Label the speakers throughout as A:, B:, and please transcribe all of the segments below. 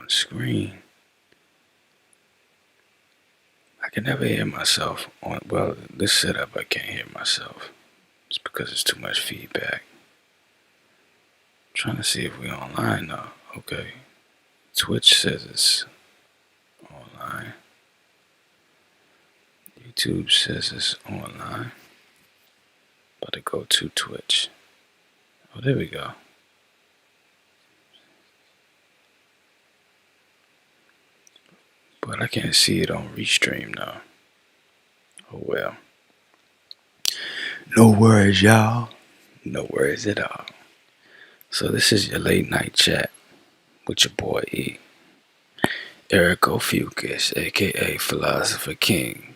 A: on screen. I can never hear myself on. Well, this setup I can't hear myself. It's because it's too much feedback. I'm trying to see if we online now. Okay. Twitch says it's online. YouTube says it's online. About to go to Twitch. Oh, there we go. But I can't see it on Restream now. Oh well. No worries, y'all. No worries at all. So this is your late night chat with your boy E. Erico Fucus, aka Philosopher King,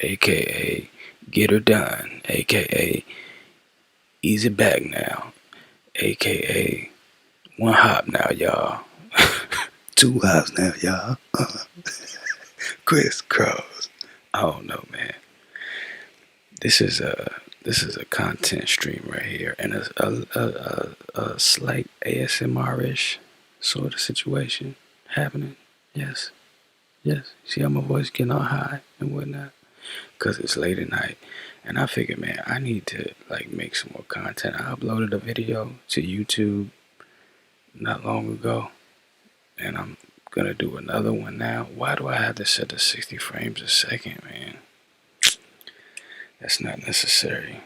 A: aka Get Her Done, aka Easy Back Now, aka One Hop Now, y'all. Two hops now, y'all. Crisscross. I don't know, man. This is a content stream right here, and a slight ASMR-ish sort of situation happening. Yes, yes. See how my voice getting all high and whatnot, cause it's late at night, and I figured, man, I need to like make some more content. I uploaded a video to YouTube not long ago, and I'm gonna do another one now. Why do I have to set to 60 frames a second, man? That's not necessary.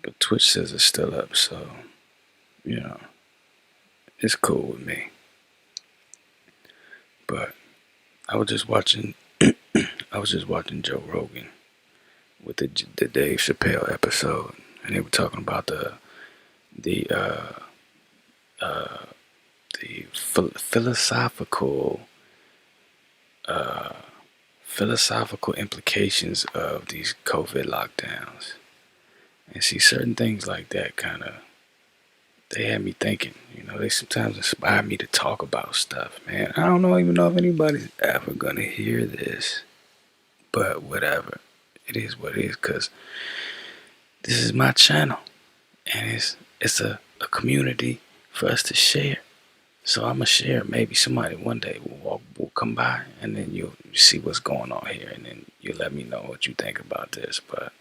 A: But Twitch says it's still up, so you know, it's cool with me. But I was just watching Joe Rogan with the Dave Chappelle episode, and they were talking about the philosophical philosophical implications of these COVID lockdowns. And see, certain things like that kind of, they had me thinking. You know, they sometimes inspire me to talk about stuff, man. I don't even know if anybody's ever gonna hear this, but whatever. It is what it is, cause this is my channel, and it's a community for us to share. So I'ma share. Maybe somebody one day will come by, and then you'll see what's going on here, and then you let me know what you think about this. But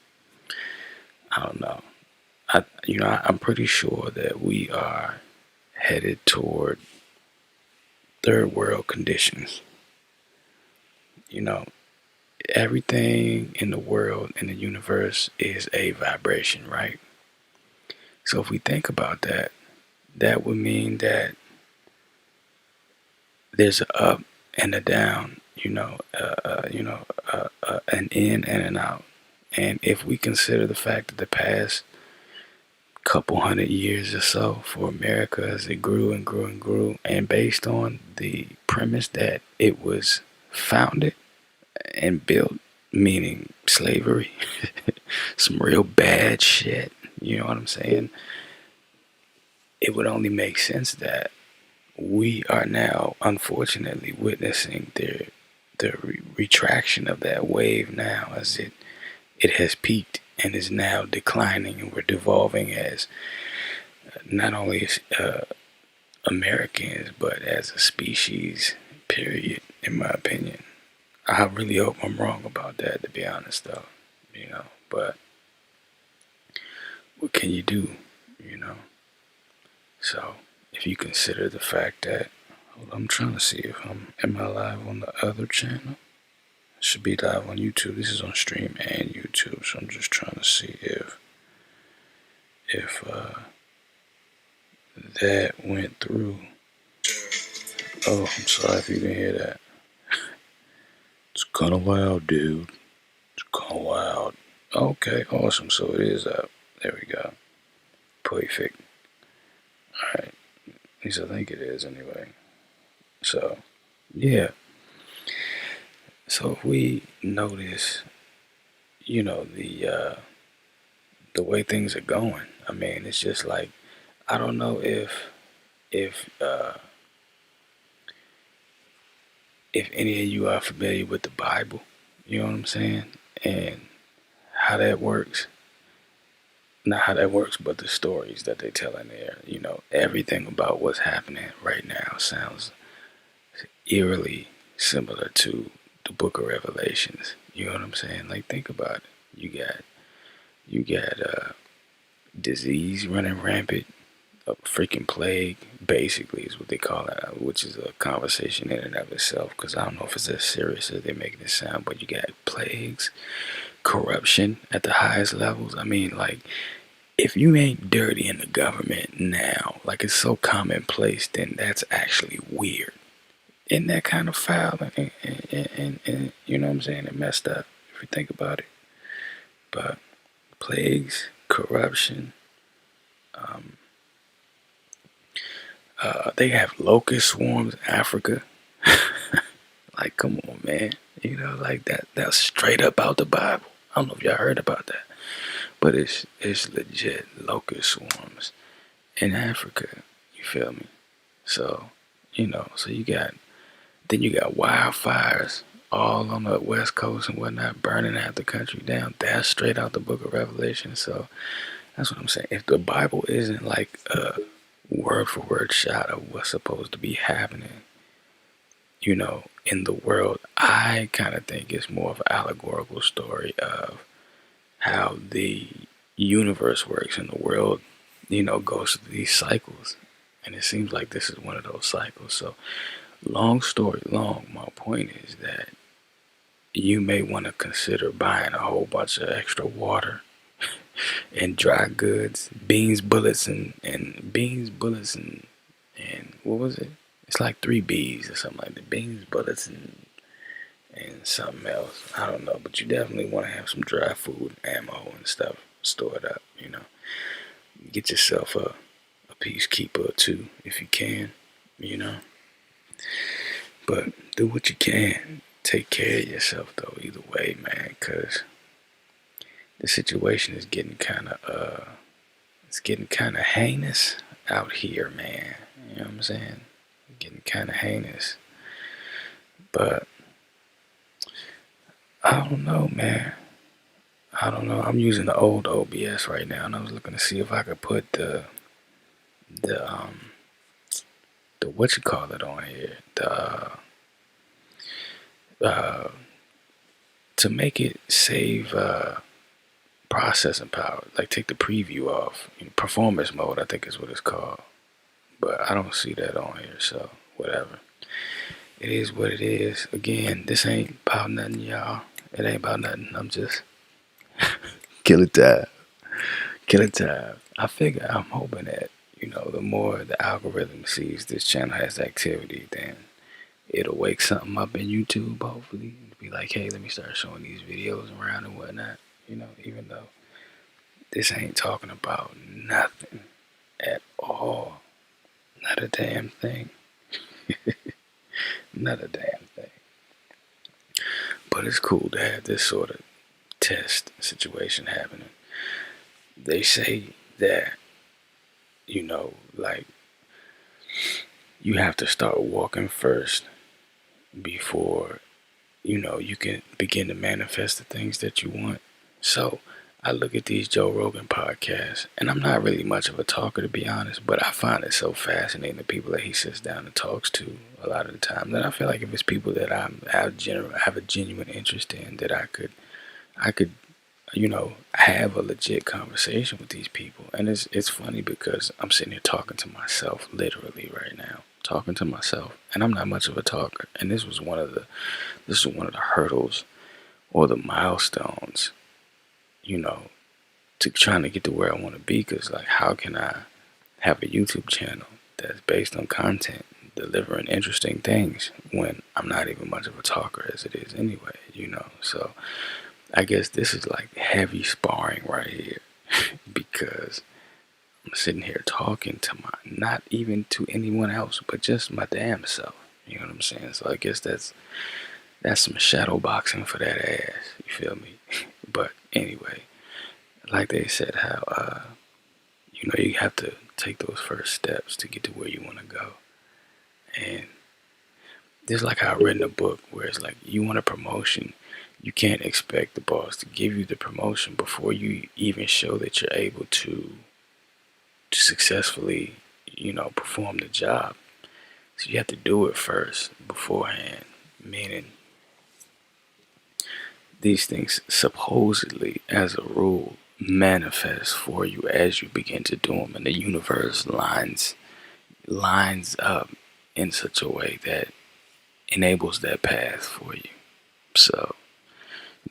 A: I don't know. I'm pretty sure that we are headed toward third world conditions. You know, everything in the world, in the universe, is a vibration, right? So if we think about that, that would mean that there's an up and a down, an in and an out. And if we consider the fact that the past couple hundred years or so for America as it grew and grew and grew, and based on the premise that it was founded and built, meaning slavery, some real bad shit, you know what I'm saying? It would only make sense that we are now, unfortunately, witnessing the retraction of that wave now, as it has peaked and is now declining, and we're devolving as not only Americans but as a species. Period. In my opinion, I really hope I'm wrong about that. To be honest, though, but what can you do? You know. So if you consider the fact that, hold on, I'm trying to see if am I live on the other channel? Should be live on YouTube. This is on stream and YouTube, so I'm just trying to see if that went through. Oh, I'm sorry if you can hear that. It's kind of loud, dude. It's kind of loud. Okay, awesome. So it is up. There we go. Perfect. Alright. At least I think it is anyway. So, yeah. So if we notice, the way things are going, I mean, it's just like, I don't know if any of you are familiar with the Bible, you know what I'm saying, and how that works. Not how that works, but the stories that they tell in there. Everything about what's happening right now sounds eerily similar to the Book of Revelations. You know what I'm saying? Like, think about it. You got disease running rampant, a freaking plague, basically is what they call it, which is a conversation in and of itself. Because I don't know if it's as serious as they make it sound, but you got plagues, corruption at the highest levels. I mean, like, if you ain't dirty in the government now, like it's so commonplace, then that's actually weird. Isn't that kind of foul and you know what I'm saying? And messed up if you think about it. But plagues, corruption, um, they have locust swarms in Africa. Like, come on, man. You know, like that's straight up out the Bible. I don't know if y'all heard about that, but it's legit locust swarms in Africa. You feel me? So, so you got wildfires all on the west coast and whatnot, burning half the country down. That's straight out the Book of Revelation. So that's what I'm saying. If the Bible isn't like a word for word shot of what's supposed to be happening, in the world, I kind of think it's more of an allegorical story of how the universe works and the world, goes through these cycles. And it seems like this is one of those cycles. So, long story long, my point is that you may want to consider buying a whole bunch of extra water and dry goods, beans, bullets, and beans, bullets, and what was it? It's like 3 B's or something like that. Beans, bullets, and something else. I don't know, but you definitely want to have some dry food, ammo, and stuff stored up. Get yourself a peacekeeper or two if you can. You know, but do what you can. Take care of yourself though. Either way, man, because the situation is getting kind of heinous out here, man. You know what I'm saying? Getting kind of heinous. But I don't know, man. I don't know. I'm using the old OBS right now, and I was looking to see if I could put the what you call it on here, uh, to make it save processing power, like take the preview off. Performance mode, I think is what it's called. But I don't see that on here, so whatever. It is what it is. Again, this ain't about nothing, y'all. It ain't about nothing. I'm just killing time. Killing time. I'm hoping that, the more the algorithm sees this channel has activity, then it'll wake something up in YouTube, hopefully. It'll be like, hey, let me start showing these videos around and whatnot. Even though this ain't talking about nothing at all. Not a damn thing. Not a damn thing. But it's cool to have this sort of test situation happening. They say that, like, you have to start walking first before, you can begin to manifest the things that you want. So I look at these Joe Rogan podcasts, and I'm not really much of a talker, to be honest, but I find it so fascinating, the people that he sits down and talks to a lot of the time, that I feel like if it's people that I have a genuine interest in, that I could have a legit conversation with these people. And it's funny because I'm sitting here talking to myself literally right now, talking to myself, and I'm not much of a talker. And this was one of the hurdles or the milestones, to trying to get to where I want to be. Because, like, how can I have a YouTube channel that's based on content, delivering interesting things, when I'm not even much of a talker as it is anyway, So I guess this is like heavy sparring right here because I'm sitting here talking to not even to anyone else, but just my damn self. You know what I'm saying? So I guess that's some shadow boxing for that ass. You feel me? But anyway, like they said, how you have to take those first steps to get to where you want to go. And just like how I read in a book where it's like, you want a promotion, you can't expect the boss to give you the promotion before you even show that you're able to successfully, perform the job. So you have to do it first beforehand, meaning these things supposedly, as a rule, manifest for you as you begin to do them, and the universe lines up in such a way that enables that path for you. So,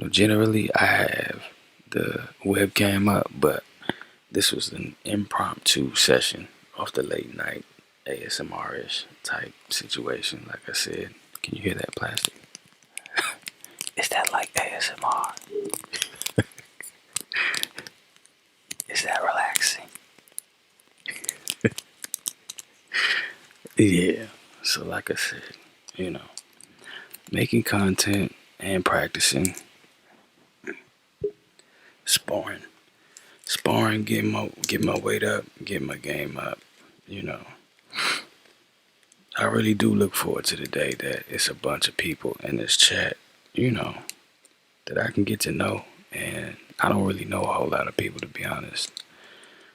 A: generally I have the webcam up, but this was an impromptu session off the late night ASMR-ish type situation. Like I said, can you hear that plastic? Is that like ASMR? Is that relaxing? Yeah. So like I said, you know, making content and practicing, sparring, getting my weight up, getting my game up. You know, I really do look forward to the day that it's a bunch of people in this chat. You know, that I can get to know, and I don't really know a whole lot of people, to be honest.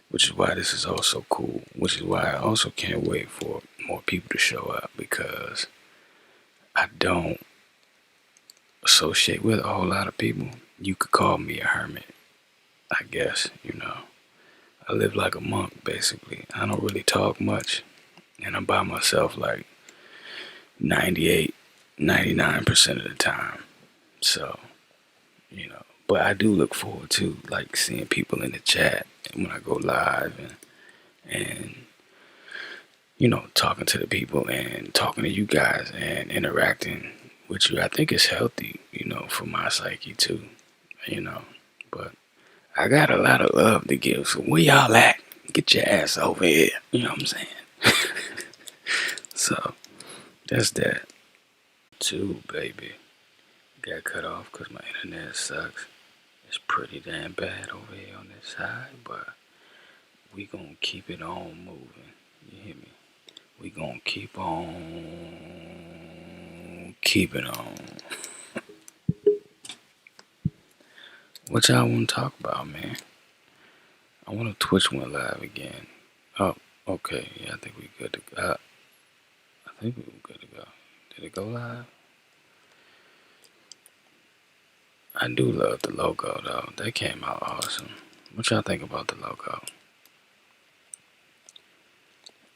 A: Which is why this is also cool. Which is why I also can't wait for more people to show up, because I don't associate with a whole lot of people. You could call me a hermit, I guess. I live like a monk, basically. I don't really talk much, and I'm by myself like 98, 99% of the time. So, but I do look forward to like seeing people in the chat when I go live, and talking to the people and talking to you guys and interacting with you. I think it's healthy, for my psyche too, you know. But I got a lot of love to give, so where y'all at? Get your ass over here. You know what I'm saying? So that's that. Too, baby. Got cut off because my internet sucks. It's pretty damn bad over here on this side, but we gonna keep it on moving. You hear me? We gonna keep on keeping on. What y'all want to talk about, man? I want to Twitch went live again. Oh, okay. Yeah, I think we good to go. I think we were good to go. Did it go live? I do love the logo though. That came out awesome. What y'all think about the logo?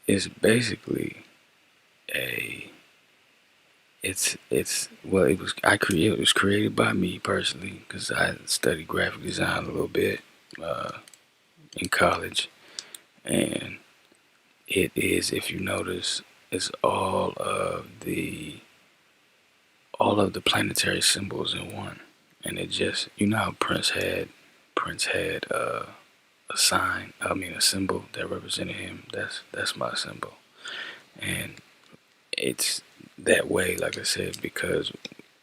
A: It's basically a it's well, it was created by me personally, because I studied graphic design a little bit in college, and it is, if you notice, it's all of the planetary symbols in one. And it just, how Prince had a sign, a symbol that represented him. That's my symbol. And it's that way, like I said, because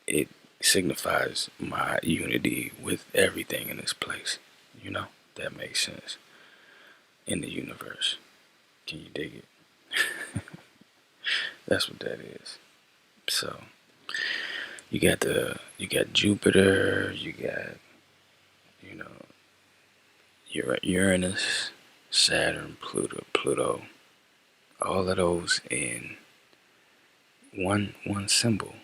A: it signifies my unity with everything in this place. That makes sense. In the universe. Can you dig it? That's what that is. So you got Jupiter, you got Uranus, Saturn, Pluto, all of those in one symbol.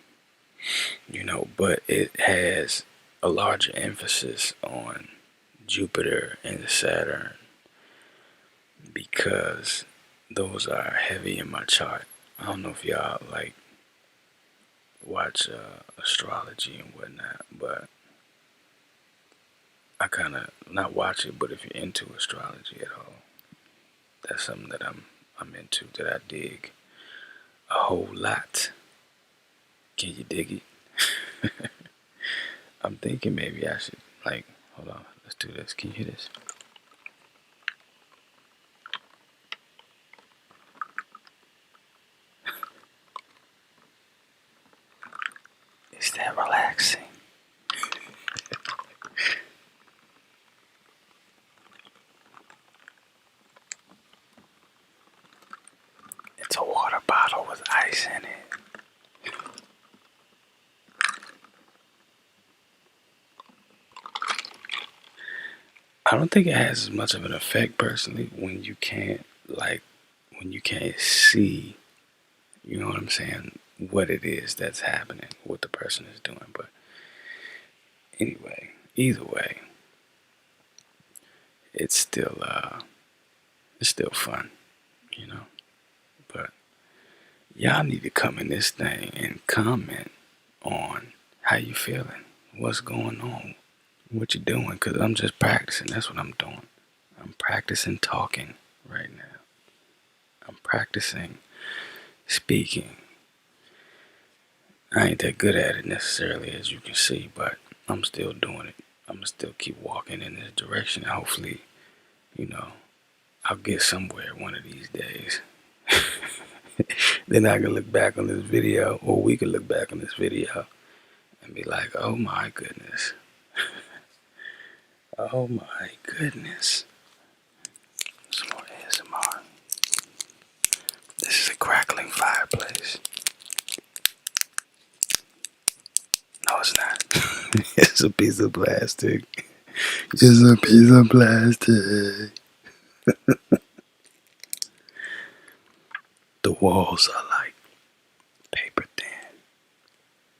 A: But it has a larger emphasis on Jupiter and Saturn, because those are heavy in my chart. I don't know if y'all like watch astrology and whatnot, but I kind of not watch it. But if you're into astrology at all, that's something that I'm into, that I dig a whole lot. Can you dig it? I'm thinking maybe I should, hold on, let's do this. Can you hear this? Is that relaxing? It's a water bottle with ice in it. I don't think it has as much of an effect personally when you can't see, You know what I'm saying? What it is that's happening, what the person is doing. But anyway, either way, it's still it's still fun, you know. But y'all need to come in this thing and comment on how you feeling, what's going on, what you doing. Cause I'm just practicing. That's what I'm doing. I'm practicing talking right now. I'm practicing speaking. I ain't that good at it necessarily, as you can see, but I'm still doing it. I'm gonna still keep walking in this direction. Hopefully, you know, I'll get somewhere one of these days. Then I can look back on this video, or we can look back on this video and be like, oh my goodness. Oh my goodness. Some more ASMR. This is a crackling fireplace. No, it's not. It's a piece of plastic. It's a piece of plastic. The walls are like paper thin.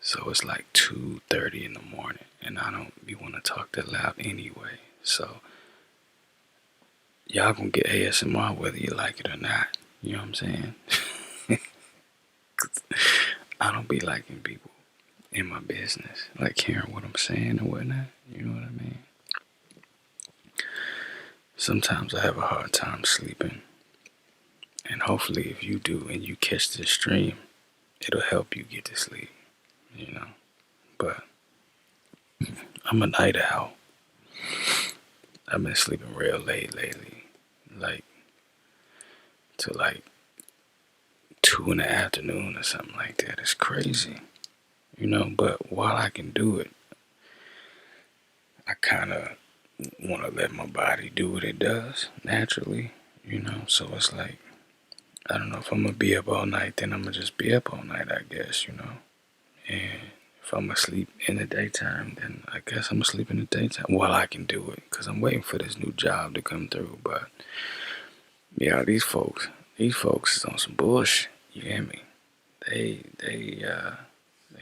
A: So it's like 2:30 in the morning, and I don't be want to talk that loud anyway. So y'all gonna get ASMR whether you like it or not. You know what I'm saying? I don't be liking people in my business, like hearing what I'm saying and whatnot. You know what I mean? Sometimes I have a hard time sleeping, and hopefully, if you do and you catch this stream, it'll help you get to sleep. You know, but I'm a night owl. I've been sleeping real late lately, like to like 2 in the afternoon or something like that. It's crazy, you know. But while I can do it, I kind of want to let my body do what it does naturally, you know. So it's like I don't know if I'm gonna be up all night, then I'm gonna just be up all night, I guess, you know. And if I'm asleep in the daytime, then I guess I'm asleep in the daytime while I can do it, cause I'm waiting for this new job to come through. But yeah, these folks is on some bullshit. You hear me? They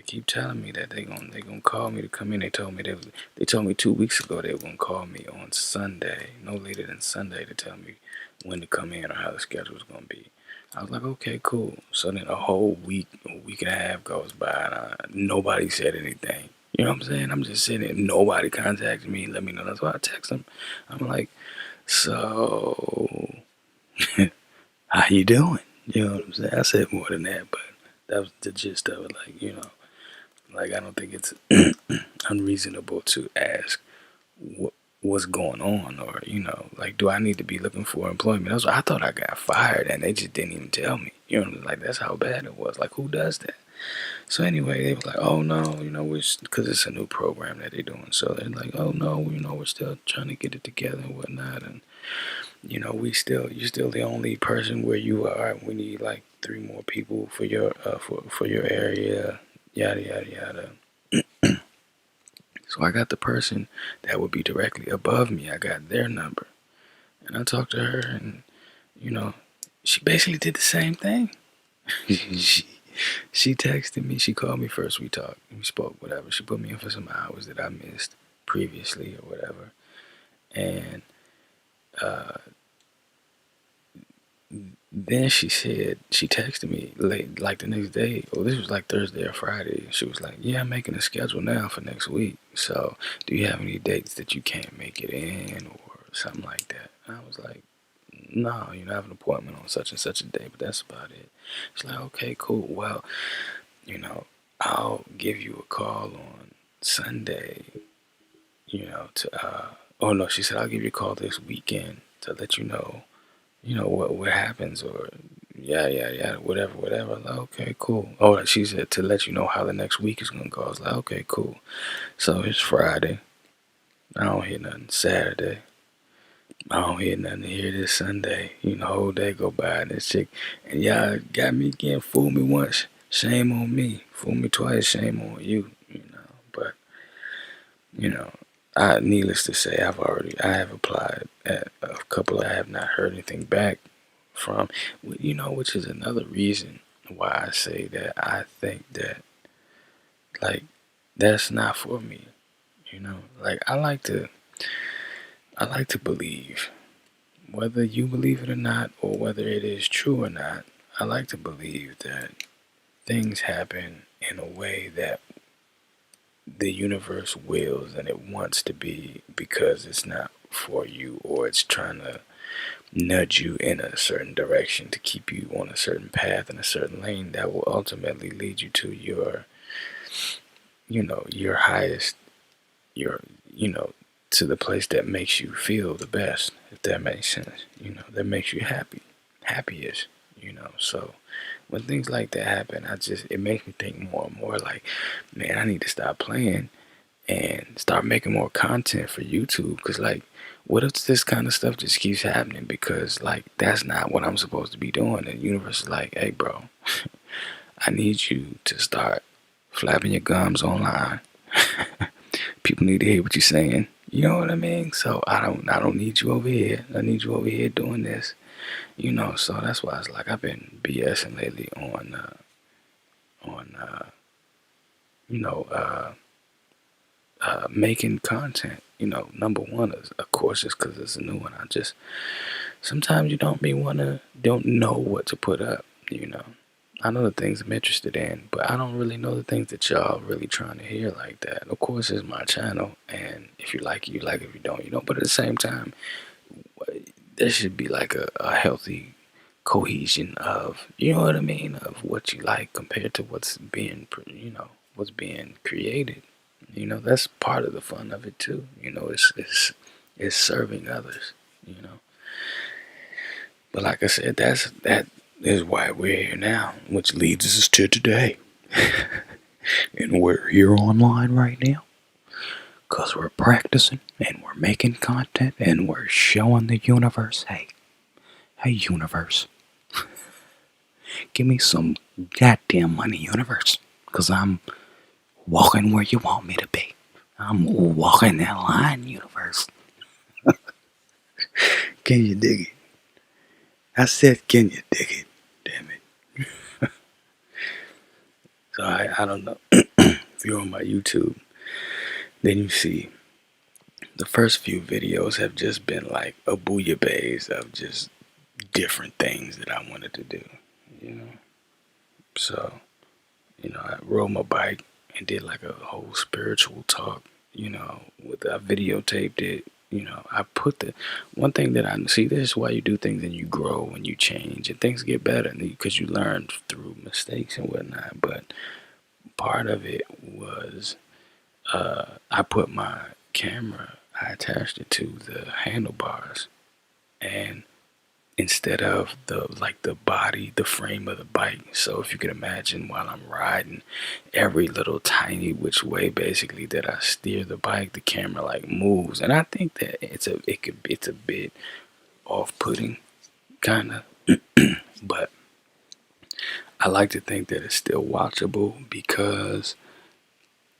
A: keep telling me that they gonna call me to come in. They told me 2 weeks ago they were gonna call me on Sunday, no later than Sunday, to tell me when to come in or how the schedule was gonna be. I was like, okay, cool. So then a week and a half goes by, and nobody said anything. You know what I'm saying? I'm just sitting there. Nobody contacted me, let me know. That's why I text them. I'm like, so how you doing? You know what I'm saying? I said more than that, but that was the gist of it. Like, you know, like I don't think it's unreasonable to ask what's going on, or you know, like, do I need to be looking for employment? I thought I got fired, and they just didn't even tell me. You know, like that's how bad it was. Like, who does that? So anyway, they were like, oh no, you know, because it's a new program that they're doing. So they're like, oh no, you know, we're still trying to get it together and whatnot, and you know, you're still the only person where you are. We need like 3 more people for your for your area, yada yada yada. So I got the person that would be directly above me. I got their number, and I talked to her, and you know, she basically did the same thing. she she texted me. She called me first. We talked. We spoke. Whatever. She put me in for some hours that I missed previously or whatever, and then she texted me late, like the next day. Well, this was like Thursday or Friday. She was like, "Yeah, I'm making a schedule now for next week. So, do you have any dates that you can't make it in, or something like that?" And I was like, "No, you know, I have an appointment on such and such a day, but that's about it." She's like, "Okay, cool. Well, you know, I'll give you a call on Sunday. You know, to oh no," she said, "I'll give you a call this weekend to let you know." You know what happens, or yeah, yeah, yeah, whatever, whatever. Like, okay, cool. Oh, she said to let you know how the next week is gonna go. I was like, okay, cool. So it's Friday. I don't hear nothing. Saturday. I don't hear nothing. Here this Sunday. You know, whole day go by, and this chick, and y'all got me again. Fool me once, shame on me. Fool me twice, shame on you. You know, but you know, needless to say, I have applied at a couple. I have not heard anything back from, you know, which is another reason. why I say that I think that, like, that's not for me. Like, I like to believe, whether you believe it or not, or whether it is true or not. I like to believe that things happen in a way that the universe wills and it wants to be, because it's not for you, or it's trying to nudge you in a certain direction to keep you on a certain path in a certain lane that will ultimately lead you to your highest, your, you know, to the place that makes you feel the best, if that makes sense, that makes you happiest, So when things like that happen, it makes me think more and more like, man, I need to stop playing and start making more content for YouTube. Because, like, what if this kind of stuff just keeps happening? Because, like, that's not what I'm supposed to be doing. And the universe is like, hey, bro, I need you to start flapping your gums online. People need to hear what you're saying. You know what I mean? So I don't need you over here. I need you over here doing this. So that's why it's like I've been BSing lately on you know uh making content. Number one is, of course, just because it's a new one. I just sometimes you don't know what to put up. I know the things I'm interested in, but I don't really know the things that y'all really trying to hear like that. Of course, it's my channel, and if you like it, you like it. If you don't, you don't. But at the same time, there should be like a healthy cohesion of, you know what I mean, of what you like compared to what's being created. That's part of the fun of it too. It's serving others. You know, but like I said, that is why we're here now, which leads us to today, and we're here online right now because we're practicing and we're making content and we're showing the universe, hey universe, give me some goddamn money, universe, because I'm walking where you want me to be. I'm walking that line, universe. Can you dig it? I said, can you dig it? Damn it. So I don't know. If you're on my YouTube, then you see the first few videos have just been like a bouillabaisse of just different things that I wanted to do. You know. So, I rode my bike and did like a whole spiritual talk, I videotaped it. I put the one thing that I see, this is why you do things and you grow and you change and things get better because you learn through mistakes and whatnot. But part of it was I put my camera, I attached it to the handlebars, and instead of the frame of the bike. So if you can imagine, while I'm riding, every little tiny which way basically that I steer the bike, the camera like moves. And I think that it's a bit off-putting, kind of, but I like to think that it's still watchable because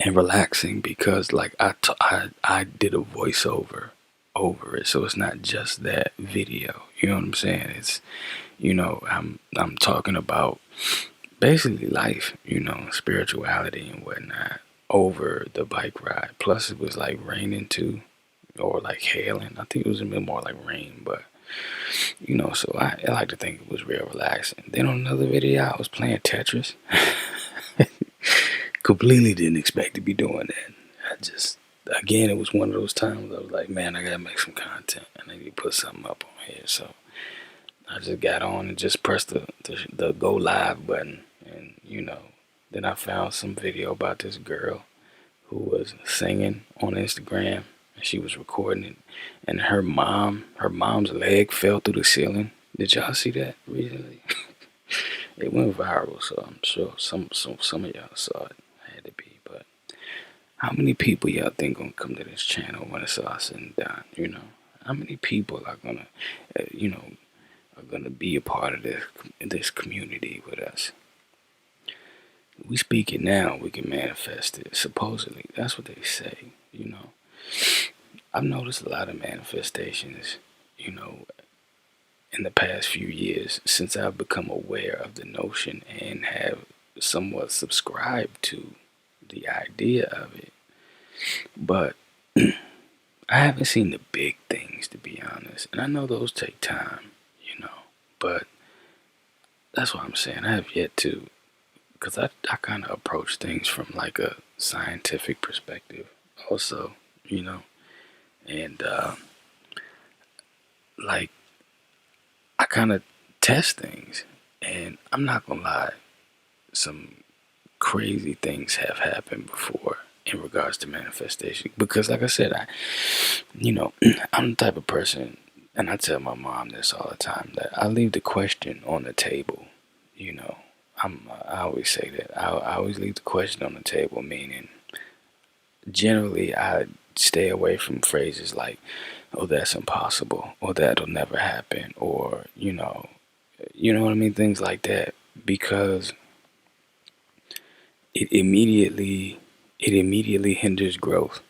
A: and relaxing, because like I did a voiceover over it, so it's not just that video. You know what I'm saying? It's I'm talking about basically life, spirituality and whatnot over the bike ride. Plus, it was like raining too, or like hailing. I think it was a bit more like rain, but so I like to think it was real relaxing. Then on another video, I was playing Tetris. Completely didn't expect to be doing that. Again, it was one of those times I was like, man, I gotta make some content and I need to put something up on here. So I just got on and just pressed the go live button, and then I found some video about this girl who was singing on Instagram, and she was recording it, and her mom's leg fell through the ceiling. Did y'all see that recently? It went viral, so I'm sure some of y'all saw it. Had to be, but how many people y'all think gonna come to this channel when it's all said and done? How many people are gonna, are gonna be a part of this community with us? We speak it now, we can manifest it. Supposedly, that's what they say. I've noticed a lot of manifestations, in the past few years since I've become aware of the notion and have somewhat subscribed to the idea of it. But I haven't seen the big things, to be honest. And I know those take time, you know. But that's what I'm saying. I have yet to, because I kind of approach things from like a scientific perspective, also, you know. And like, I kind of test things. And I'm not going to lie, some crazy things have happened before in regards to manifestation. Because, like I said, you know, I'm the type of person, and I tell my mom this all the time, that I leave the question on the table. You know, I always say that. I always leave the question on the table, meaning generally I stay away from phrases like, "Oh, that's impossible," or "That'll never happen," or you know what I mean, things like that, because it immediately it immediately hinders growth.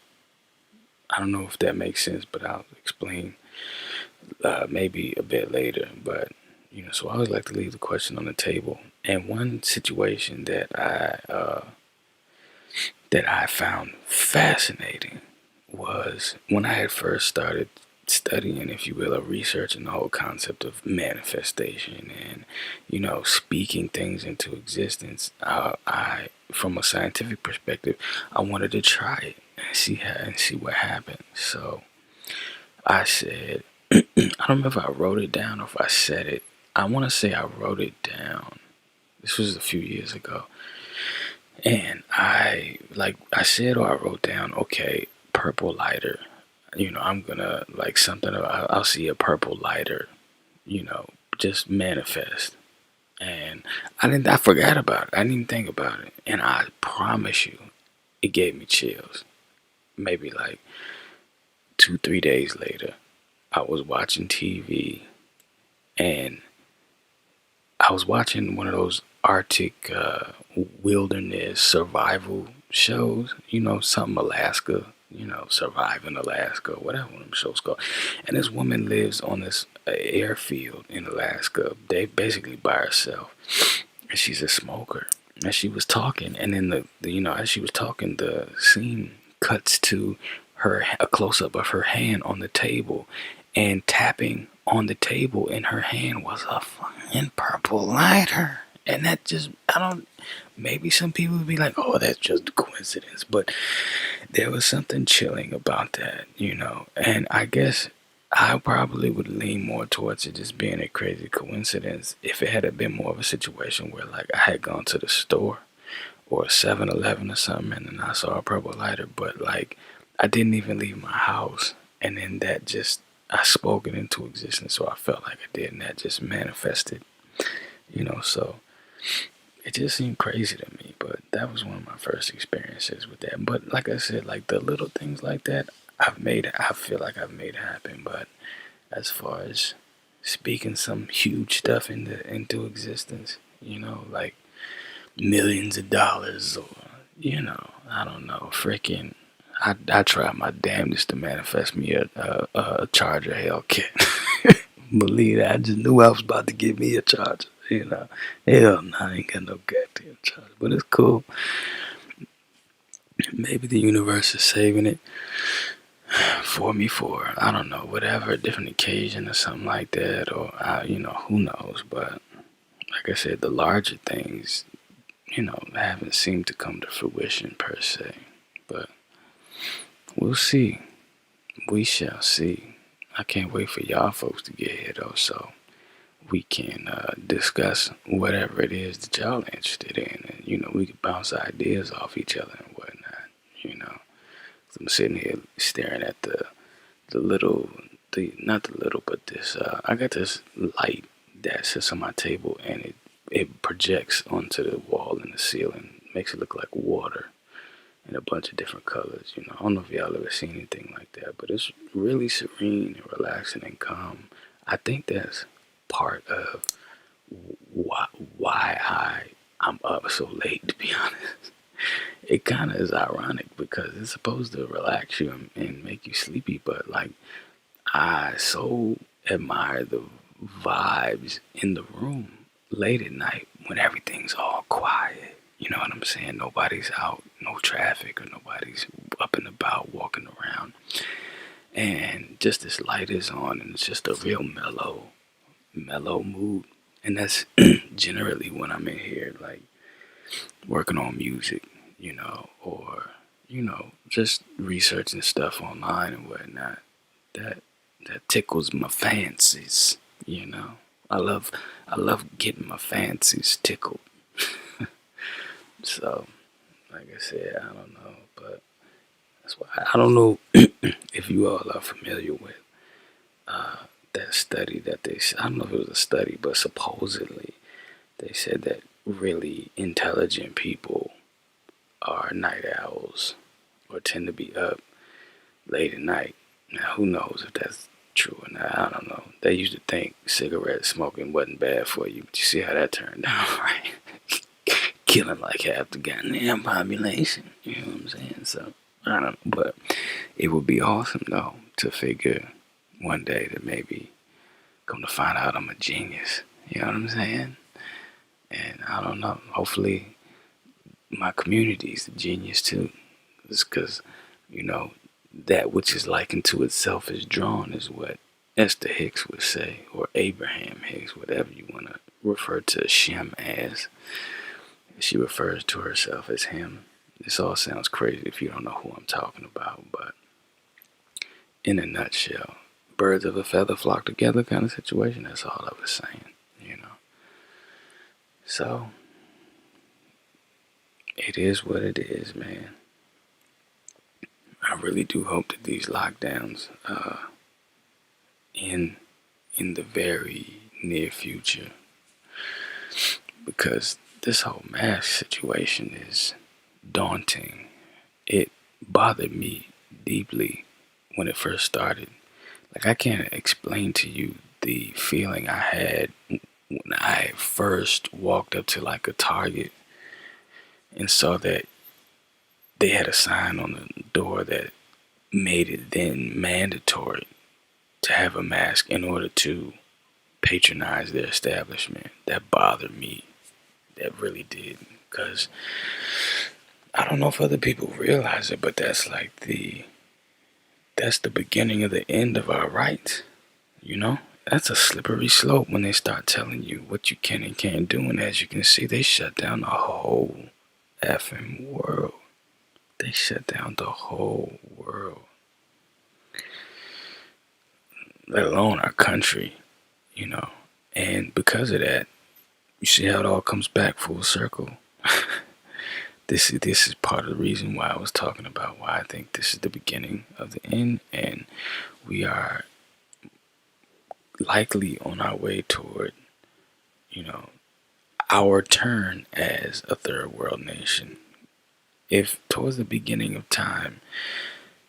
A: I don't know if that makes sense, but I'll explain maybe a bit later. But so I always like to leave the question on the table. And one situation that I found fascinating was when I had first started studying, if you will, or researching the whole concept of manifestation and speaking things into existence. From a scientific perspective, I wanted to try it and see what happened. So I said, I don't remember if I wrote it down or if I said it. I want to say I wrote it down. This was a few years ago. And like I said, or I wrote down, okay, purple lighter. I'm gonna like something. I'll see a purple lighter. Just manifest. And I forgot about it. I didn't even think about it. And I promise you, it gave me chills. Maybe like 2, 3 days later, I was watching TV, and I was watching one of those Arctic wilderness survival shows, something Alaska, surviving Alaska, whatever one of them shows called. And this woman lives on this airfield in Alaska, they basically by herself, and she's a smoker. And she was talking, and then as she was talking, the scene cuts to a close up of her hand on the table, and tapping on the table in her hand was a fucking purple lighter. And that just, I don't, maybe some people would be like, oh, that's just a coincidence. But there was something chilling about that, And I guess I probably would lean more towards it just being a crazy coincidence if it had been more of a situation where, like, I had gone to the store or 7-Eleven or something, and then I saw a purple lighter. But, like, I didn't even leave my house. And then that just, I spoke it into existence, so I felt like I did, and that just manifested, so it just seemed crazy to me. But that was one of my first experiences with that. But like I said, like the little things like that, I feel like I've made happen. But as far as speaking some huge stuff into existence, like millions of dollars, or I don't know, freaking. I tried my damnedest to manifest me a Charger Hellcat. Believe that. I just knew I was about to get me a Charger. Hell no, I ain't got no goddamn Charger. But it's cool. Maybe the universe is saving it for me for, I don't know, whatever, a different occasion or something like that. Or, who knows. But like I said, the larger things, haven't seemed to come to fruition per se. But we'll see. We shall see. I can't wait for y'all folks to get here though, so we can discuss whatever it is that y'all are interested in, and we can bounce ideas off each other and whatnot. So I'm sitting here staring at the little, not the little, but this. I got this light that sits on my table, and it projects onto the wall and the ceiling, makes it look like water in a bunch of different colors. I don't know if y'all ever seen anything like that, but it's really serene and relaxing and calm. I think that's part of why I'm up so late, to be honest. It kind of is ironic because it's supposed to relax you and make you sleepy, but like I so admire the vibes in the room late at night when everything's all quiet. You know what I'm saying? Nobody's out, no traffic, or nobody's up and about walking around. And just this light is on, and it's just a real mellow mood. And that's generally when I'm in here, like working on music, or just researching stuff online and whatnot. That that tickles my fancies, you know. I love I love getting my fancies tickled. So, like I said, I don't know, but that's why I don't know if you all are familiar with uh, that study that I don't know if it was a study, but supposedly they said that really intelligent people are night owls or tend to be up late at night. Now, who knows if that's true or not? I don't know. They used to think cigarette smoking wasn't bad for you, but you see how that turned out, right? Killing like half the goddamn population. You know what I'm saying? So, I don't know. But it would be awesome, though, to figure one day that maybe come to find out I'm a genius. You know what I'm saying? And I don't know. Hopefully, my community is a genius too. It's because, you know, that which is likened to itself is drawn, is what Esther Hicks would say, or Abraham Hicks, whatever you want to refer to Shem as. She refers to herself as him. This all sounds crazy if you don't know who I'm talking about, but in a nutshell, birds of a feather flock together kind of situation. That's all I was saying, you know. So, it is what it is, man. I really do hope that these lockdowns in in the very near future, because this whole mask situation is daunting. It bothered me deeply when it first started. Like, I can't explain to you the feeling I had when I first walked up to like a Target and saw that they had a sign on the door that made it then mandatory to have a mask in order to patronize their establishment. That bothered me. That really did. Because I don't know if other people realize it, but that's the beginning of the end of our rights. You know? That's a slippery slope when they start telling you what you can and can't do. And as you can see, they shut down the whole effing world. They shut down the whole world. Let alone our country, you know. And because of that, you see how it all comes back full circle. This is part of the reason why I was talking about why I think this is the beginning of the end, and we are likely on our way toward, you know, our turn as a third world nation. If towards the beginning of time,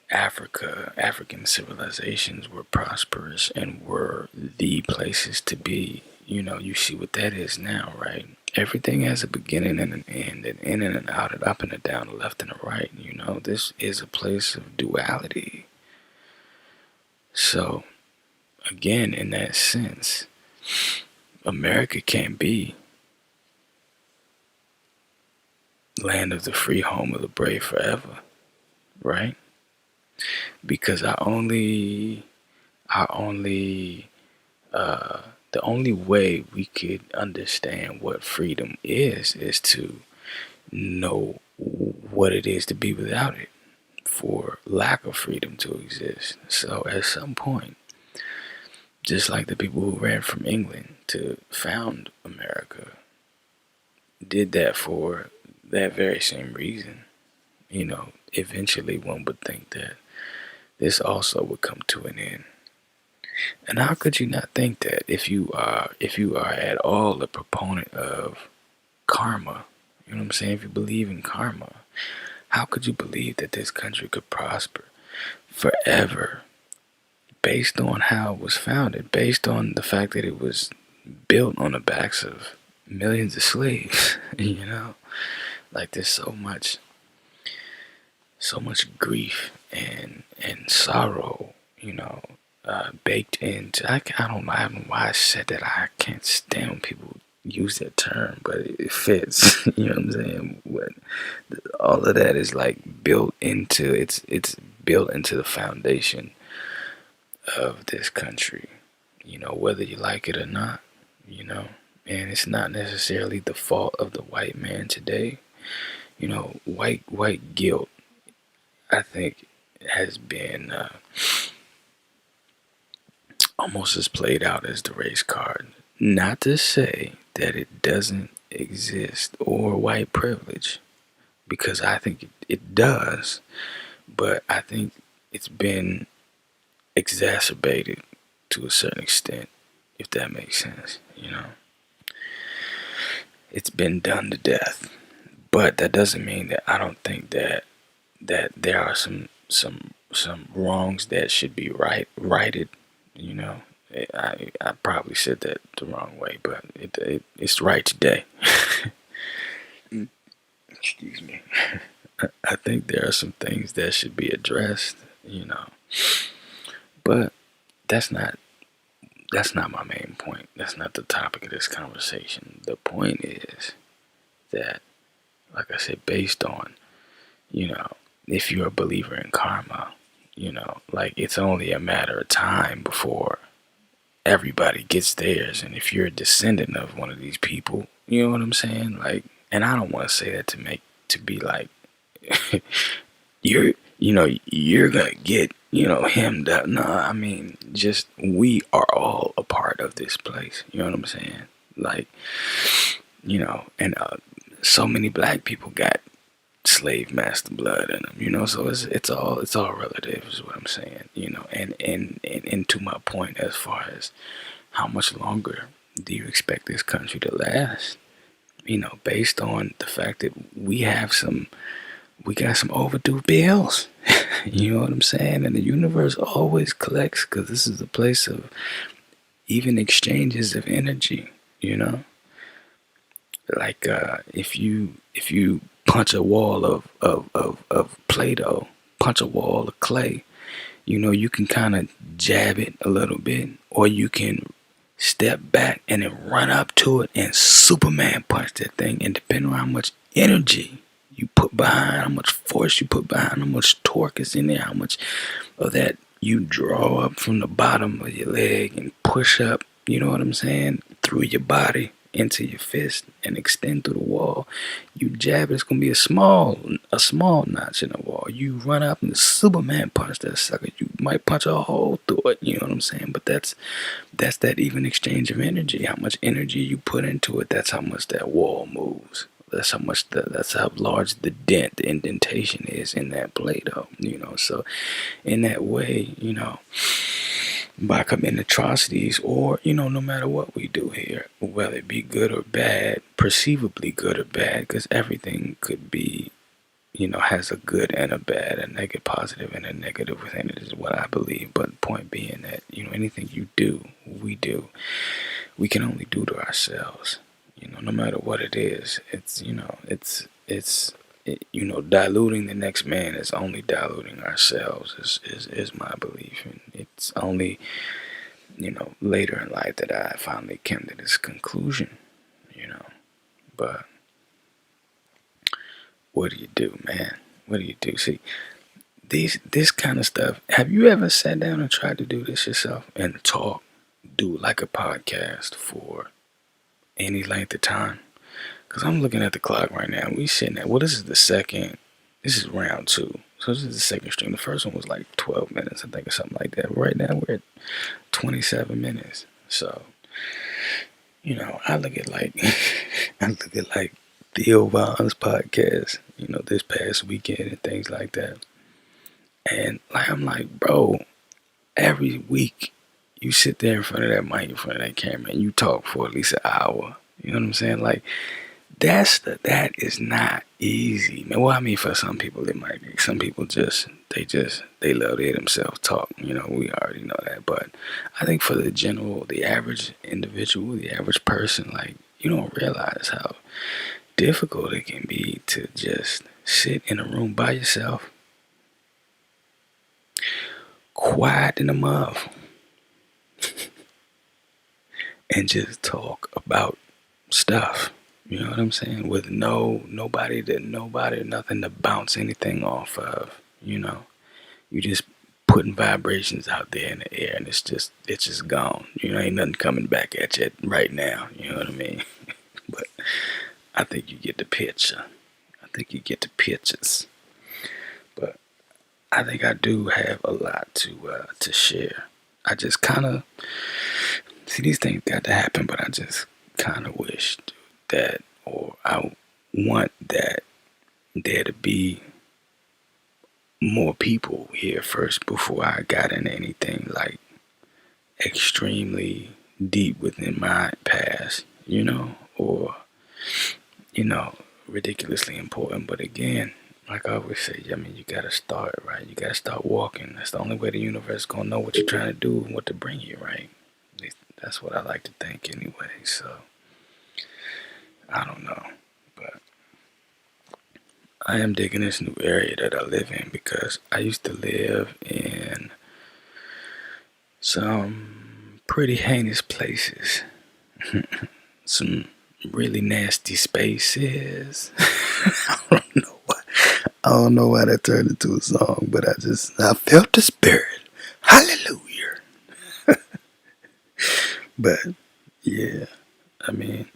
A: African civilizations were prosperous and were the places to be, you see what that is now, right? Everything has a beginning and an end, and in and out, and up and a down, a left and a right. This is a place of duality. So, again, in that sense, America can't be land of the free, home of the brave forever, right? Because the only way we could understand what freedom is to know what it is to be without it, for lack of freedom to exist. So at some point, just like the people who ran from England to found America did that for that very same reason, eventually one would think that this also would come to an end. And how could you not think that if you are at all a proponent of karma, you know what I'm saying? If you believe in karma, how could you believe that this country could prosper forever based on how it was founded, based on the fact that it was built on the backs of millions of slaves, Like, there's so much grief and sorrow, baked into. I don't know. I don't know why I said that. I can't stand when people use that term, but it fits. You know what I'm saying? What all of that is like built into. It's built into the foundation of this country. You know, whether you like it or not. You know, and it's not necessarily the fault of the white man today. You know, white guilt, I think, has been almost as played out as the race card. Not to say that it doesn't exist, or white privilege, because I think it does, but I think it's been exacerbated to a certain extent, if that makes sense. You know, it's been done to death, but that doesn't mean that I don't think that there are some wrongs that should be righted. You know, I probably said that the wrong way, but it's right today. Excuse me. I think there are some things that should be addressed. You know, but that's not that's not my main point. That's not the topic of this conversation. The point is that, like I said, based on, you know, if you're a believer in karma, you know, like it's only a matter of time before everybody gets theirs. And if you're a descendant of one of these people, you know what I'm saying? Like, and I don't want to say that to be like, you're gonna get, hemmed up. No, I mean, just we are all a part of this place. You know what I'm saying? Like, and so many black people got slave master blood in them, so it's all relative is what I'm saying, and to my point, as far as how much longer do you expect this country to last, based on the fact that we got some overdue bills. You know what I'm saying? And the universe always collects, because this is a place of even exchanges of energy, like if you punch a wall of Play-Doh, punch a wall of clay, you can kind of jab it a little bit, or you can step back and then run up to it and Superman punch that thing. And depending on how much energy you put behind, how much force you put behind, how much torque is in there, how much of that you draw up from the bottom of your leg and push up, you know what I'm saying, through your body into your fist and extend through the wall. You jab it, it's gonna be a small notch in the wall. You run up and Superman punch that sucker. You might punch a hole through it, you know what I'm saying? But that's that even exchange of energy. How much energy you put into it, that's how much that wall moves. That's how large the dent, the indentation is in that Play-Doh, So in that way, by committing atrocities, or no matter what we do here, whether it be good or bad, perceivably good or bad, because everything could be, has a good and a bad, a negative, positive, and a negative within it, is what I believe. But the point being that, anything you do, we can only do to ourselves. No matter what it is, diluting the next man is only diluting ourselves, is my belief. And it's only, later in life that I finally came to this conclusion, but what do you do, man? What do you do? See, this kind of stuff, have you ever sat down and tried to do this yourself and do like a podcast for any length of time? Because I'm looking at the clock right now. We sitting at, this is round two. So this is the second stream. The first one was like 12 minutes, I think, or something like that. Right now we're at 27 minutes. So, I look at like, Theo Vaughn's podcast, this past weekend and things like that. And like, I'm like, bro, every week you sit there in front of that mic, in front of that camera, and you talk for at least an hour. You know what I'm saying? Like, that is not easy, man. Well, I mean, for some people it might be. Some people they love to hear themselves talk. We already know that. But I think for the average individual, the average person, like, you don't realize how difficult it can be to just sit in a room by yourself, quiet in the mouth, and just talk about stuff. You know what I'm saying? With nobody, nothing to bounce anything off of. You know, you just putting vibrations out there in the air, and it's just gone. You know, ain't nothing coming back at you right now. You know what I mean? But I think you get the picture. I think you get the pictures. But I think I do have a lot to share. I just kind of see these things got to happen, but I just kind of wished that, or I want that there to be more people here first before I got into anything like extremely deep within my past, or you know, ridiculously important. But again, like I always say, I mean, you gotta start, right? You gotta start walking. That's the only way the universe gonna know what you're trying to do and what to bring you, right? At least that's what I like to think anyway. So I don't know, but I am digging this new area that I live in because I used to live in some pretty heinous places, some really nasty spaces. I don't know why. I don't know why that turned into a song, but I felt the spirit. Hallelujah. But yeah, I mean,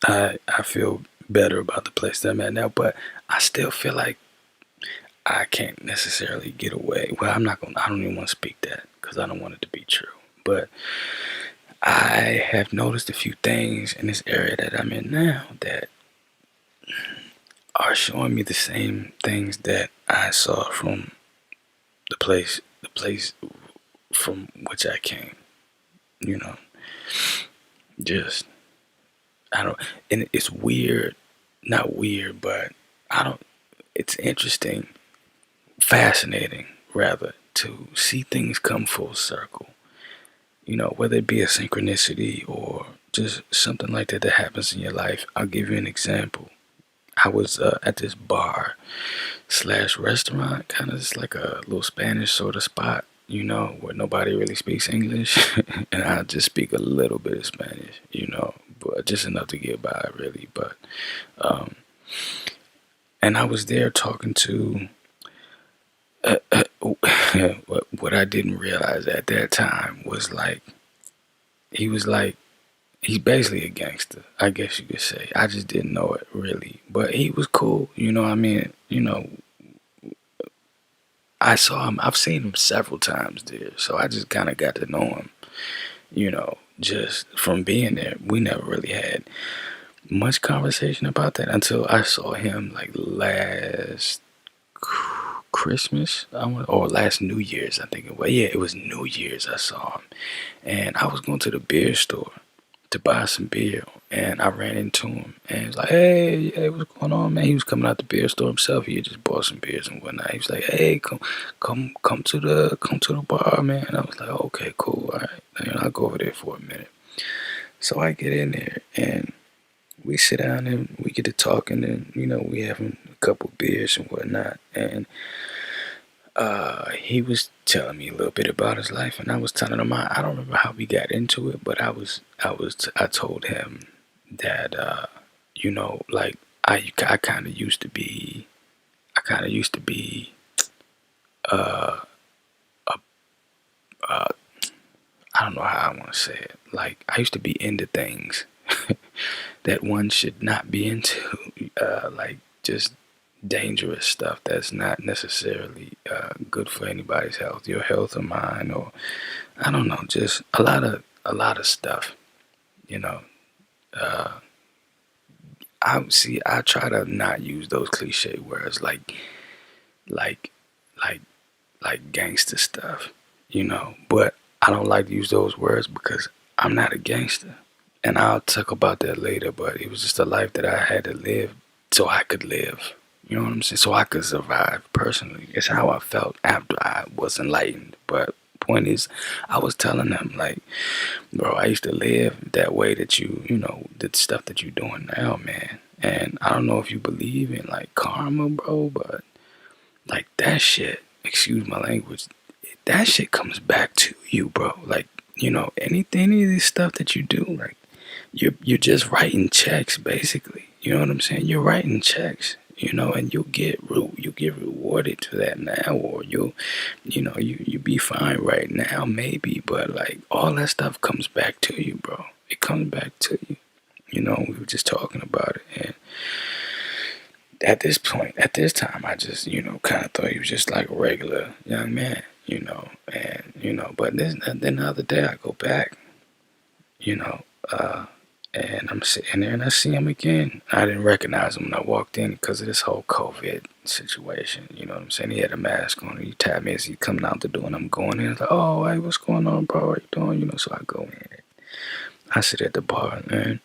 A: I feel better about the place that I'm at now, but I still feel like I can't necessarily get away. Well, I don't even want to speak that because I don't want it to be true. But I have noticed a few things in this area that I'm in now that are showing me the same things that I saw from the place from which I came. You know, just I don't, and it's weird, not weird, but I don't. It's interesting, fascinating rather, to see things come full circle. Whether it be a synchronicity or just something like that that happens in your life. I'll give you an example. I was at this bar slash restaurant, kind of just like a little Spanish sort of spot, where nobody really speaks English, and I just speak a little bit of Spanish, but just enough to get by, really. But um, and I was there talking to what I didn't realize at that time was like he was like he's basically a gangster, I guess you could say. I just didn't know it really, but he was cool. I mean, I saw him. I've seen him several times there, so I just kind of got to know him. Just from being there. We never really had much conversation about that until I saw him like last Christmas, or last New Year's, I think it was. Yeah, it was New Year's. I saw him, and I was going to the beer store to buy some beer, and I ran into him, and he was like, "Hey, what's going on, man?" He was coming out the beer store himself. He had just bought some beers and whatnot. He was like, "Hey, come to the bar, man." And I was like, "Okay, cool, all right." I'll go over there for a minute. So I get in there, and we sit down and we get to talking, and we having a couple beers and whatnot, and he was telling me a little bit about his life, and I was telling him I don't remember how we got into it, but I told him that like I kind of used to be uh, uh I don't know how I want to say it. Like I used to be into things that one should not be into, like just dangerous stuff that's not necessarily good for anybody's health, your health or mine, or I don't know, just a lot of stuff. You know, uh, I try to not use those cliche words like like like gangster stuff, but I don't like to use those words because I'm not a gangster. And I'll talk about that later, but it was just a life that I had to live so I could live. You know what I'm saying? So I could survive personally. It's how I felt after I was enlightened. But point is, I was telling them, like, bro, I used to live that way that the stuff that you're doing now, man. And I don't know if you believe in like karma, bro, but like that shit, excuse my language, that shit comes back to you, bro. Like any of this stuff that you do, like you're just writing checks basically. You know what I'm saying? You're writing checks, and you'll get rewarded to that now, or you be fine right now maybe, but like all that stuff comes back to you, bro. It comes back to you. We were just talking about it, and at this time, I just, kind of thought he was just like a regular young man, and, but then the other day I go back, you know, uh, and I'm sitting there and I see him again. I didn't recognize him when I walked in because of this whole COVID situation. You know what I'm saying? He had a mask on. He tapped me as he coming out the door, and I'm going in. It's like, oh, hey, what's going on, bro? What you doing? So I go in. I sit at the bar, and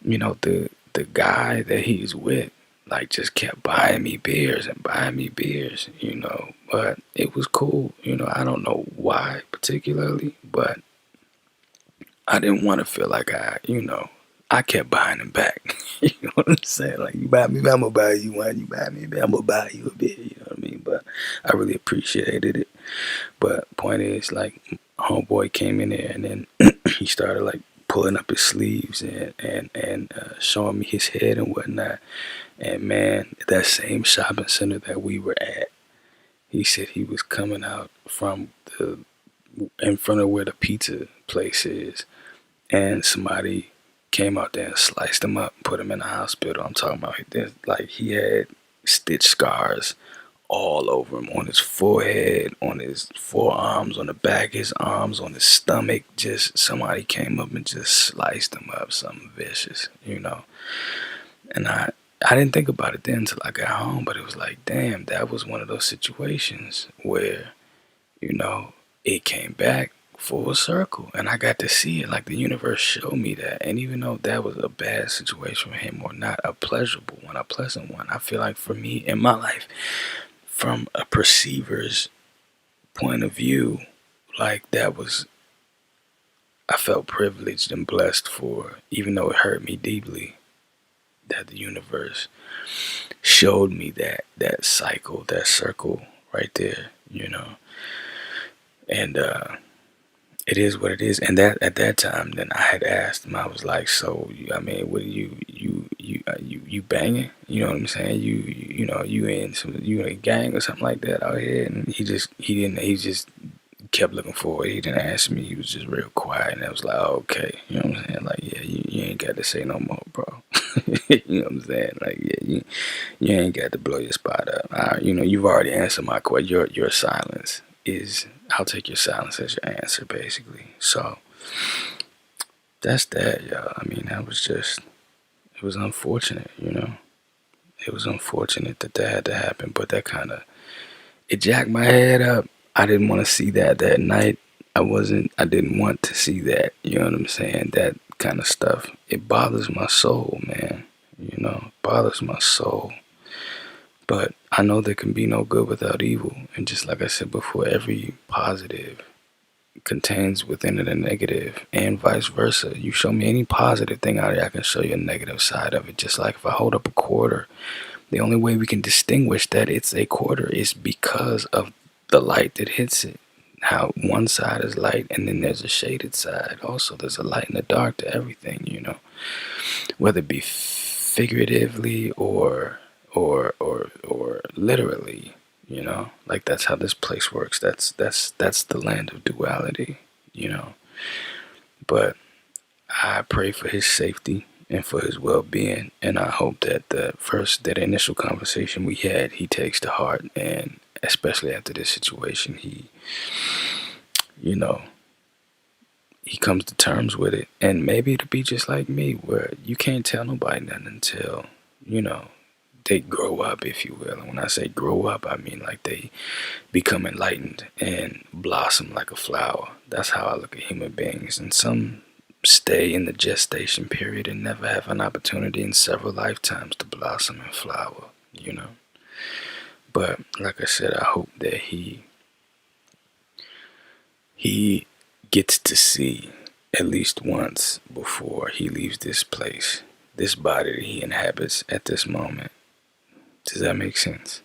A: the guy that he's with, like, just kept buying me beers and buying me beers. But it was cool. I don't know why particularly, but I didn't want to feel like I kept buying him back. You know what I'm saying? Like, you buy me, I'm gonna buy you one. You buy me a beer, I'm gonna buy you a beer. You know what I mean? But I really appreciated it. But point is, like, homeboy came in there and then he started like pulling up his sleeves and showing me his head and whatnot. And man, that same shopping center that we were at, he said he was coming out from the in front of where the pizza place is, and somebody came out there and sliced him up, put him in the hospital. I'm talking about like he had stitch scars all over him, on his forehead, on his forearms, on the back of his arms, on his stomach. Just somebody came up and just sliced him up, something vicious. And I didn't think about it then until I got home, but it was like, damn, that was one of those situations where, it came back full circle, and I got to see it. Like, the universe showed me that. And even though that was a bad situation for him, or not a pleasurable one, a pleasant one, I feel like for me in my life, from a perceiver's point of view, like, I felt privileged and blessed for, even though it hurt me deeply, that the universe showed me that cycle, that circle right there, and it is what it is. And that at that time, then I had asked him. I was like, "So, I mean, what are you banging? You know what I'm saying? You in a gang or something like that out here?" And he just kept looking forward. He didn't answer me. He was just real quiet, and I was like, oh, "Okay, you know what I'm saying? Like, yeah, you ain't got to say no more, bro." You know what I'm saying? Like, yeah, you ain't got to blow your spot up. You've already answered my question. Your silence is, I'll take your silence as your answer, basically. So that's that, y'all. I mean, it was unfortunate, It was unfortunate that had to happen, but it jacked my head up. I didn't want to see that night. I didn't want to see that, you know what I'm saying? That kind of stuff. It bothers my soul, man. It bothers my soul. But I know there can be no good without evil. And just like I said before, every positive contains within it a negative, and vice versa. You show me any positive thing out there, I can show you a negative side of it. Just like if I hold up a quarter, the only way we can distinguish that it's a quarter is because of the light that hits it. How one side is light, and then there's a shaded side. Also, there's a light and a dark to everything, whether it be figuratively or literally, like that's how this place works. That's the land of duality, but I pray for his safety and for his well-being, and I hope that that initial conversation we had, he takes to heart, and especially after this situation, you know he comes to terms with it. And maybe it'll be just like me, where you can't tell nobody nothing until they grow up, if you will. And when I say grow up, I mean like they become enlightened and blossom like a flower. That's how I look at human beings. And some stay in the gestation period and never have an opportunity in several lifetimes to blossom and flower. But like I said, I hope that he gets to see at least once before he leaves this place, this body that he inhabits at this moment. Does that make sense?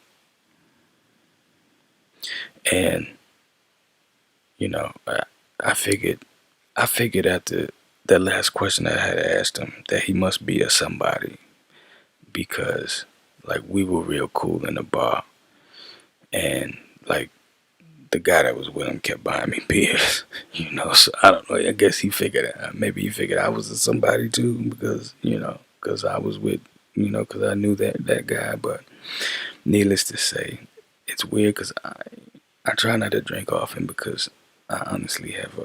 A: And I figured I figured after that last question that I had asked him that he must be a somebody because like we were real cool in the bar and like the guy that was with him kept buying me beers, So I don't know. I guess he figured maybe he figured I was a somebody too because because I was with because I knew that guy. But needless to say, it's weird because I try not to drink often because I honestly have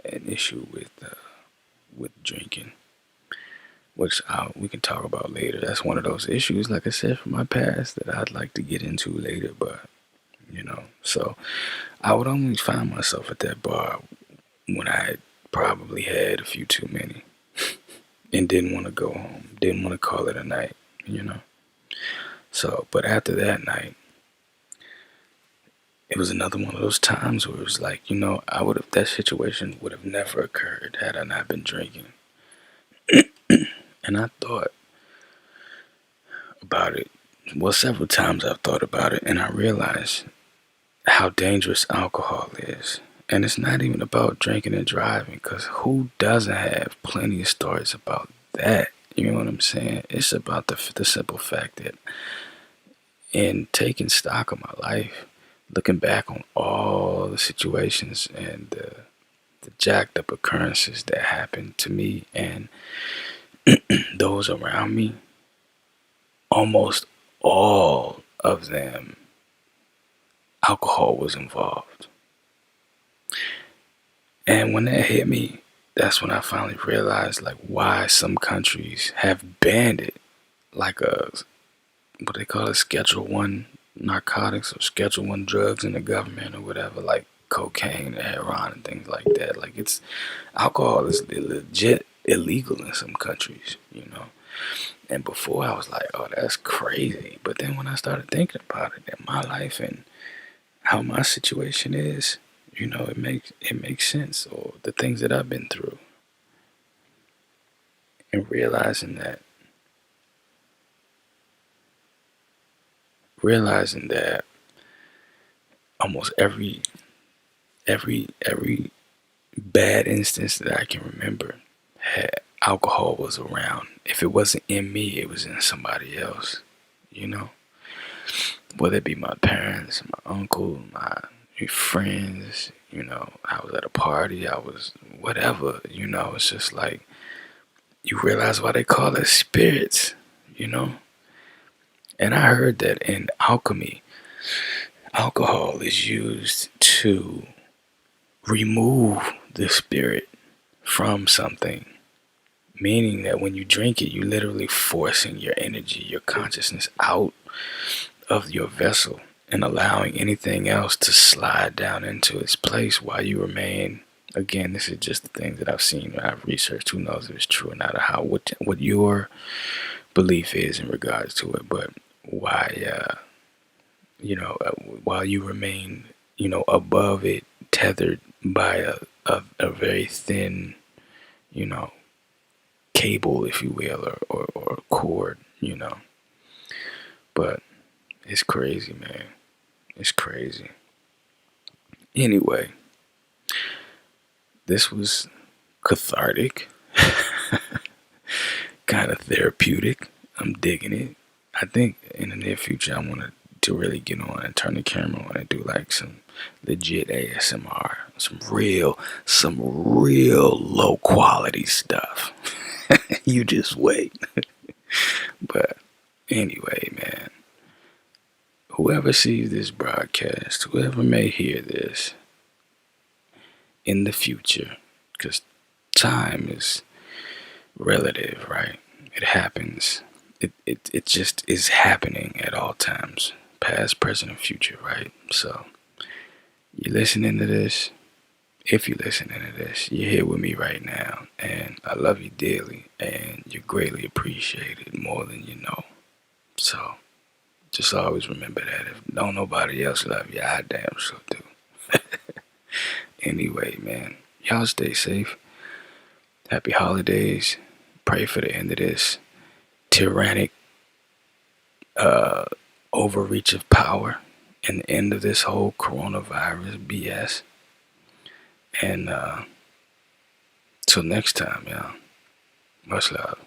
A: an issue with drinking, which we can talk about later. That's one of those issues, like I said, from my past that I'd like to get into later. But so I would only find myself at that bar when I had probably had a few too many and didn't want to go home, didn't want to call it a night, you know. So, but after that night, it was another one of those times where it was like, I would have, that situation would have never occurred had I not been drinking. And I thought about it. Well, several times I've thought about it, and I realized how dangerous alcohol is. And it's not even about drinking and driving, because who doesn't have plenty of stories about that? You know what I'm saying? It's about the simple fact that in taking stock of my life, looking back on all the situations and the jacked up occurrences that happened to me and those around me, almost all of them, alcohol was involved. And when that hit me, that's when I finally realized like why some countries have banned it, like a what they call it, Schedule One narcotics or Schedule One drugs in the government or whatever, like cocaine, heroin, and things like that. Like it's alcohol is legit illegal in some countries. And before I was like, oh, that's crazy. But then when I started thinking about it in my life and how my situation is, it makes sense. Or the things that I've been through, and realizing that almost every bad instance that I can remember had alcohol was around. If it wasn't in me, it was in somebody else. You know, whether it be my parents, my uncle, my friends. I was at a party. I was whatever. It's just like you realize why they call it spirits. You know, and I heard that in alchemy, alcohol is used to remove the spirit from something, meaning that when you drink it, you literally forcing your energy, your consciousness out of your vessel and allowing anything else to slide down into its place while you remain. Again, this is just the things that I've seen, I've researched. Who knows if it's true or not, or what your belief is in regards to it, but why while you remain above it, tethered by a very thin you know cable, if you will, or cord. But it's crazy, man. It's crazy. Anyway, this was cathartic, kind of therapeutic. I'm digging it. I think in the near future I want to really get on and turn the camera on and do like some legit ASMR, some real low quality stuff. You just wait. But anyway, man, whoever sees this broadcast, whoever may hear this in the future, because time is relative, right? It happens. It just is happening at all times, past, present, and future, right? So you're listening to this. If you're listening to this, you're here with me right now, and I love you dearly, and you're greatly appreciated more than you know. So just always remember that. If don't nobody else love you, I damn sure do. Anyway, man, y'all stay safe. Happy holidays. Pray for the end of this tyrannic overreach of power and the end of this whole coronavirus BS. And Till next time, y'all. Much love.